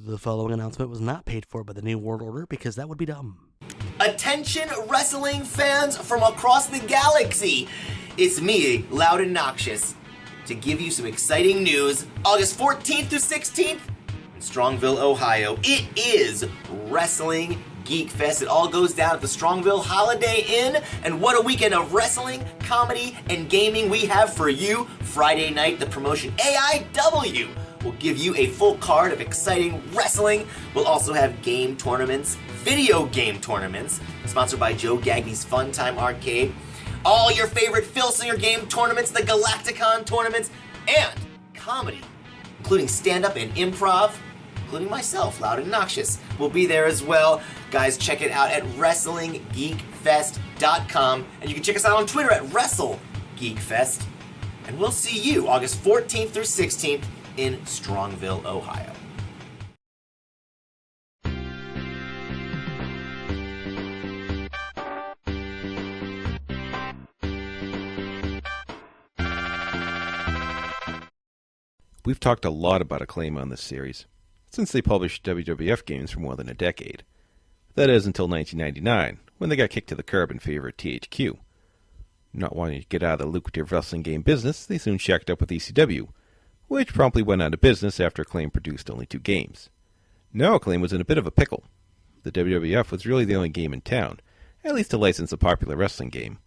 The following announcement was not paid for by the New World Order because that would be dumb. Attention wrestling fans from across the galaxy. It's me, Loud and Noxious, to give you some exciting news. August 14th to 16th in Strongville, Ohio. It is Wrestling Geek Fest. It all goes down at the Strongville Holiday Inn. And what a weekend of wrestling, comedy, and gaming we have for you. Friday night, the promotion AIW will give you a full card of exciting wrestling. We'll also have game tournaments, video game tournaments, sponsored by Joe Gagne's Funtime Arcade. All your favorite Phil Singer game tournaments, the Galacticon tournaments, and comedy, including stand-up and improv, including myself, Loud and Noxious, will be there as well. Guys, check it out at WrestlingGeekFest.com, and you can check us out on Twitter at WrestleGeekFest. And we'll see you August 14th through 16th in Strongville, Ohio. We've talked a lot about Acclaim on this series, since they published WWF games for more than a decade. That is, until 1999, when they got kicked to the curb in favor of THQ. Not wanting to get out of the lucrative wrestling game business, they soon shacked up with ECW, which promptly went out of business after Acclaim produced only 2 games. Now Acclaim was in a bit of a pickle. The WWF was really the only game in town, at least to license a popular wrestling game.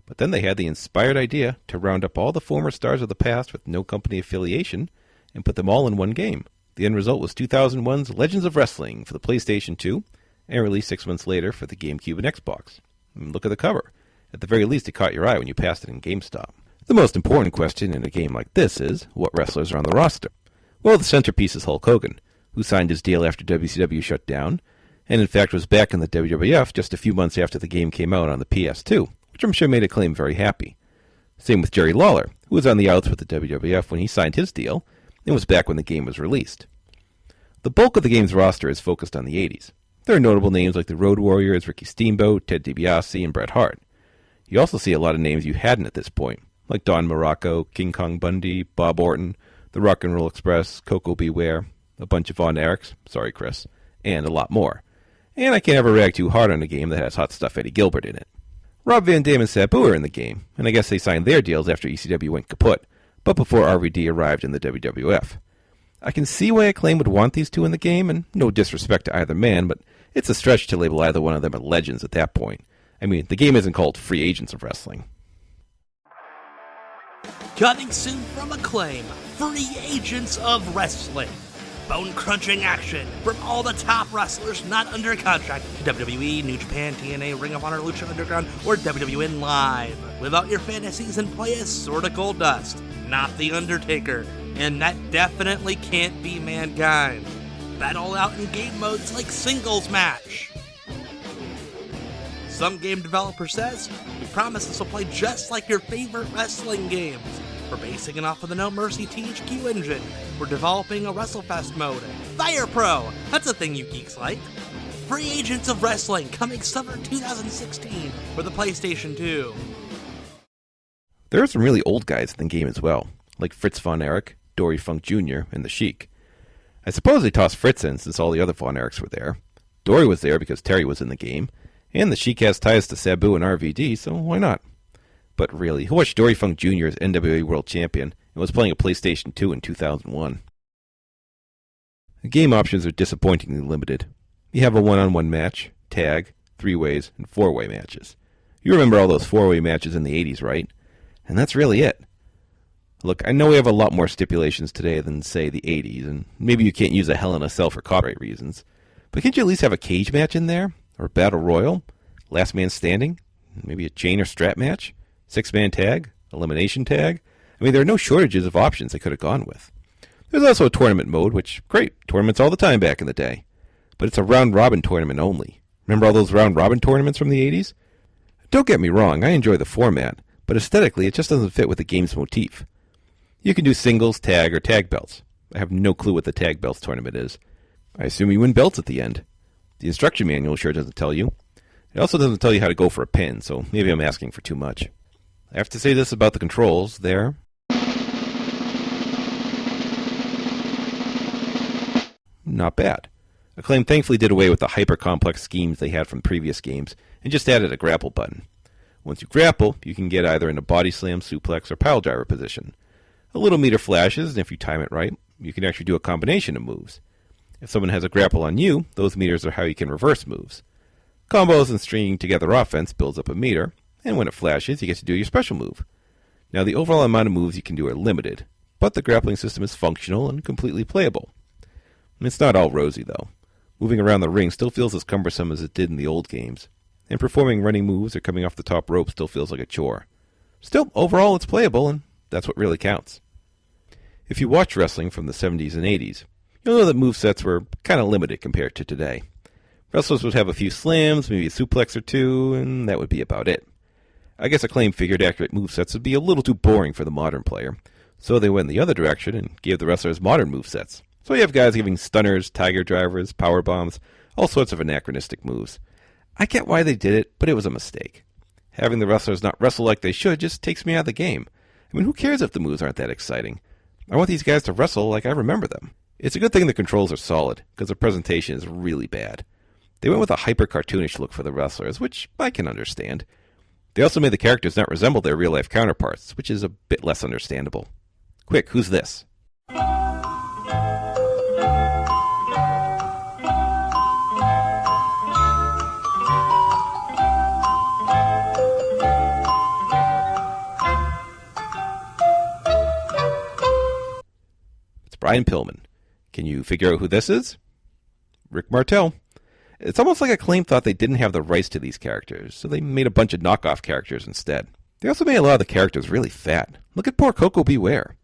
But then they had the inspired idea to round up all the former stars of the past with no company affiliation and put them all in one game. The end result was 2001's Legends of Wrestling for the PlayStation 2, and released 6 months later for the GameCube and Xbox. And look at the cover. At the very least, it caught your eye when you passed it in GameStop. The most important question in a game like this is, what wrestlers are on the roster? Well, the centerpiece is Hulk Hogan, who signed his deal after WCW shut down, and in fact was back in the WWF just a few months after the game came out on the PS2, which I'm sure made Acclaim very happy. Same with Jerry Lawler, who was on the outs with the WWF when he signed his deal, and was back when the game was released. The bulk of the game's roster is focused on the 80s. There are notable names like the Road Warriors, Ricky Steamboat, Ted DiBiase, and Bret Hart. You also see a lot of names you hadn't at this point, like Don Morocco, King Kong Bundy, Bob Orton, the Rock and Roll Express, Coco Beware, a bunch of Von Erichs, sorry Chris, and a lot more. And I can't ever rag too hard on a game that has Hot Stuff Eddie Gilbert in it. Rob Van Dam and Sabu are in the game, and I guess they signed their deals after ECW went kaput, but before RVD arrived in the WWF. I can see why Acclaim would want these two in the game, and no disrespect to either man, but it's a stretch to label either one of them as legends at that point. I mean, the game isn't called Free Agents of Wrestling. Cutting soon from Acclaim, Free Agents of Wrestling. Bone-crunching action from all the top wrestlers not under contract to WWE, New Japan, TNA, Ring of Honor, Lucha Underground, or WWN Live. Live out your fantasies and play as Sword of Gold Dust, not The Undertaker, and that definitely can't be Mankind. Battle out in game modes like Singles Match. Some game developer says, we promise this will play just like your favorite wrestling games. We're basing it off of the No Mercy THQ engine. We're developing a WrestleFest mode. Fire Pro! That's a thing you geeks like. Free Agents of Wrestling coming summer 2016 for the PlayStation 2. There are some really old guys in the game as well, like Fritz Von Erich, Dory Funk Jr., and the Sheik. I suppose they tossed Fritz in since all the other Von Erichs were there. Dory was there because Terry was in the game, and the Sheik has ties to Sabu and RVD, so why not? But really, who watched Dory Funk Jr. as NWA World Champion and was playing a PlayStation 2 in 2001? The game options are disappointingly limited. You have a one-on-one match, tag, 3-ways, and 4-way matches. You remember all those 4-way matches in the 80s, right? And that's really it. Look, I know we have a lot more stipulations today than, say, the 80s, and maybe you can't use a Hell in a Cell for copyright reasons, but can't you at least have a cage match in there? Or a battle royal? Last man standing? Maybe a chain or strap match? 6-man tag? Elimination tag? I mean, there are no shortages of options they could have gone with. There's also a tournament mode, which, great, tournaments all the time back in the day. But it's a round-robin tournament only. Remember all those round-robin tournaments from the 80s? Don't get me wrong, I enjoy the format, but aesthetically it just doesn't fit with the game's motif. You can do singles, tag, or tag belts. I have no clue what the tag belts tournament is. I assume you win belts at the end. The instruction manual sure doesn't tell you. It also doesn't tell you how to go for a pin, so maybe I'm asking for too much. I have to say this about the controls. not bad. Acclaim thankfully did away with the hyper-complex schemes they had from previous games and just added a grapple button. Once you grapple, you can get either in a body slam, suplex, or pile driver position. A little meter flashes, and if you time it right, you can actually do a combination of moves. If someone has a grapple on you, those meters are how you can reverse moves. Combos and stringing together offense builds up a meter, and when it flashes, you get to do your special move. Now, the overall amount of moves you can do are limited, but the grappling system is functional and completely playable. It's not all rosy, though. Moving around the ring still feels as cumbersome as it did in the old games, and performing running moves or coming off the top rope still feels like a chore. Still, overall, it's playable, and that's what really counts. If you watch wrestling from the 70s and 80s, you'll know that movesets were kind of limited compared to today. Wrestlers would have a few slams, maybe a suplex or two, and that would be about it. I guess Acclaim figured accurate movesets would be a little too boring for the modern player, so they went in the other direction and gave the wrestlers modern movesets. So you have guys giving stunners, tiger drivers, power bombs, all sorts of anachronistic moves. I get why they did it, but it was a mistake. Having the wrestlers not wrestle like they should just takes me out of the game. I mean, who cares if the moves aren't that exciting? I want these guys to wrestle like I remember them. It's a good thing the controls are solid, because the presentation is really bad. They went with a hyper-cartoonish look for the wrestlers, which I can understand. They also made the characters not resemble their real-life counterparts, which is a bit less understandable. Quick, who's this? Brian Pillman. Can you figure out who this is? Rick Martel. It's almost like Acclaim thought they didn't have the rights to these characters, so they made a bunch of knockoff characters instead. They also made a lot of the characters really fat. Look at poor Coco Beware.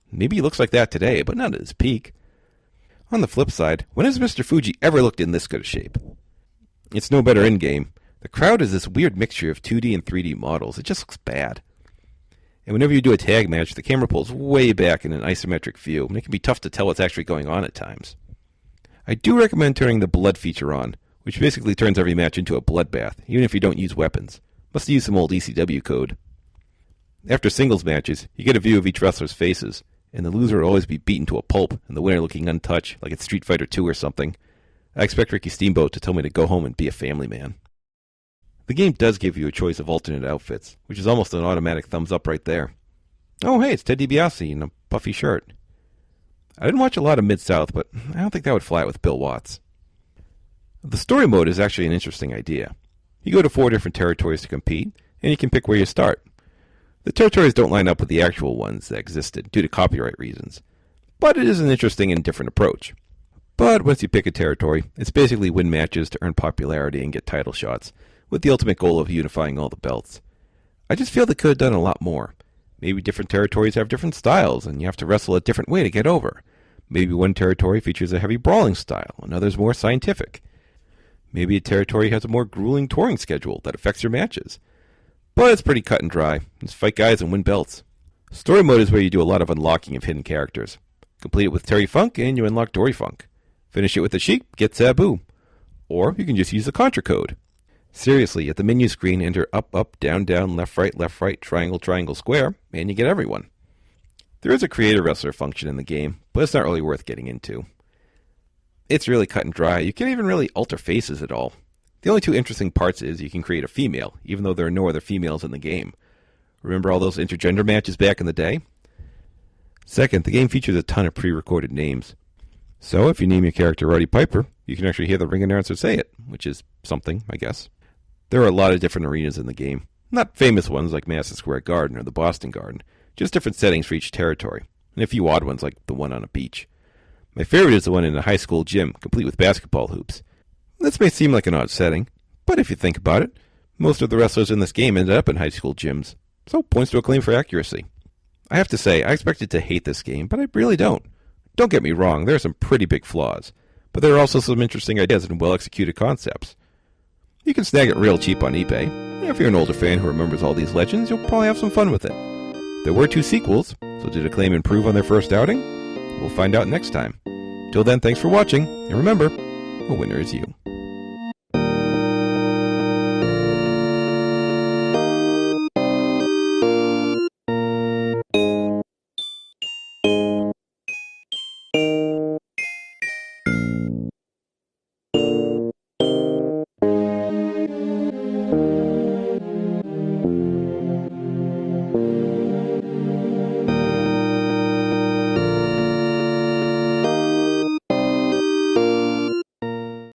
Maybe he looks like that today, but not at his peak. On the flip side, when has Mr. Fuji ever looked in this good a shape? It's no better in-game. The crowd is this weird mixture of 2D and 3D models. It just looks bad. And whenever you do a tag match, the camera pulls way back in an isometric view, and it can be tough to tell what's actually going on at times. I do recommend turning the blood feature on, which basically turns every match into a bloodbath, even if you don't use weapons. Must use some old ECW code. After singles matches, you get a view of each wrestler's faces, and the loser will always be beaten to a pulp, and the winner looking untouched, like it's Street Fighter II or something. I expect Ricky Steamboat to tell me to go home and be a family man. The game does give you a choice of alternate outfits, which is almost an automatic thumbs up right there. Oh hey, it's Ted DiBiase in a puffy shirt. I didn't watch a lot of Mid-South, but I don't think that would fly with Bill Watts. The story mode is actually an interesting idea. You go to 4 different territories to compete, and you can pick where you start. The territories don't line up with the actual ones that existed due to copyright reasons, but it is an interesting and different approach. But once you pick a territory, it's basically win matches to earn popularity and get title shots, with the ultimate goal of unifying all the belts. I just feel they could have done a lot more. Maybe different territories have different styles, and you have to wrestle a different way to get over. Maybe one territory features a heavy brawling style, and others more scientific. Maybe a territory has a more grueling touring schedule that affects your matches. But it's pretty cut and dry. Just fight guys and win belts. Story mode is where you do a lot of unlocking of hidden characters. Complete it with Terry Funk, and you unlock Dory Funk. Finish it with the Sheik, get Sabu. Or you can just use the Contra code. Seriously, at the menu screen, enter up, up, down, down, left, right, triangle, triangle, square, and you get everyone. There is a creator wrestler function in the game, but it's not really worth getting into. It's really cut and dry. You can't even really alter faces at all. The only 2 interesting parts is you can create a female, even though there are no other females in the game. Remember all those intergender matches back in the day? Second, the game features a ton of pre-recorded names. So if you name your character Roddy Piper, you can actually hear the ring announcer say it, which is something, I guess. There are a lot of different arenas in the game. Not famous ones like Madison Square Garden or the Boston Garden, just different settings for each territory, and a few odd ones like the one on a beach. My favorite is the one in a high school gym, complete with basketball hoops. This may seem like an odd setting, but if you think about it, most of the wrestlers in this game ended up in high school gyms, so points to Acclaim for accuracy. I have to say, I expected to hate this game, but I really don't. Don't get me wrong, there are some pretty big flaws, but there are also some interesting ideas and well-executed concepts. You can snag it real cheap on eBay. If you're an older fan who remembers all these legends, you'll probably have some fun with it. There were 2 sequels, so did Acclaim improve on their first outing? We'll find out next time. Till then, thanks for watching, and remember, the winner is you. you.